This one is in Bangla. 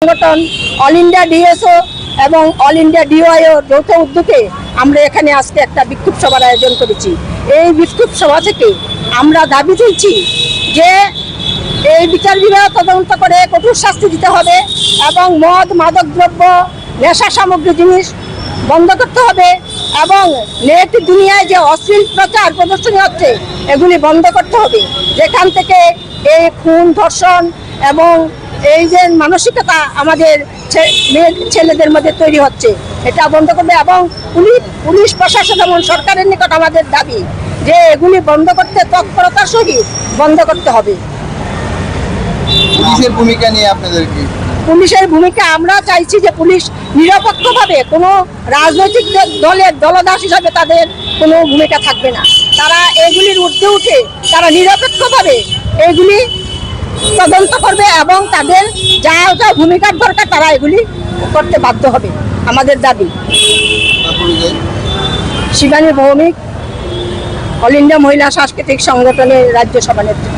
সংগঠন অল ইন্ডিয়া ডিএসও এবং অল ইন্ডিয়া ডিওয়াইও যৌথ উদ্যোগে আমরা এখানে আজকে একটা বিক্ষোভ সভার আয়োজন করেছি। এই বিক্ষোভ সভা থেকে আমরা দাবি তুলছি যে এই বিচার বিভাগ তদন্ত করে কঠোর শাস্তি দিতে হবে এবং মদ মাদক দ্রব্য নেশা সামগ্রী জিনিস বন্ধ করতে হবে এবং নেট দুনিয়ায় যে অশ্লীল প্রচার প্রদর্শনী হচ্ছে এগুলি বন্ধ করতে হবে। যেখান থেকে এই খুন ধর্ষণ এবং এই যে মানসিকতা আমাদের ছেলেদের মধ্যে তৈরি হচ্ছে এটা বন্ধ করবে এবং পুলিশ প্রশাসন এবং সরকারের নিকট আমাদের দাবি যে এগুলি বন্ধ করতে তৎপরতার সহিত বন্ধ করতে হবে। পুলিশের ভূমিকা নিয়ে আপনাদের কি? পুলিশের ভূমিকা আমরা চাইছি যে পুলিশ নিরপেক্ষভাবে কোনো রাজনৈতিক দলের দলদাস হিসাবে তাদের কোনো ভূমিকা থাকবে না। তারা এগুলির ঊর্ধ্বে উঠে তারা নিরপেক্ষভাবে এগুলি তদন্ত করবে এবং তাদের যা যা ভূমিকার দরকার তারা এগুলি করতে বাধ্য হবে। আমাদের দাবি। শিবানী ভৌমিক, অল ইন্ডিয়া মহিলা সাংস্কৃতিক সংগঠনের রাজ্য সভানেত্রী।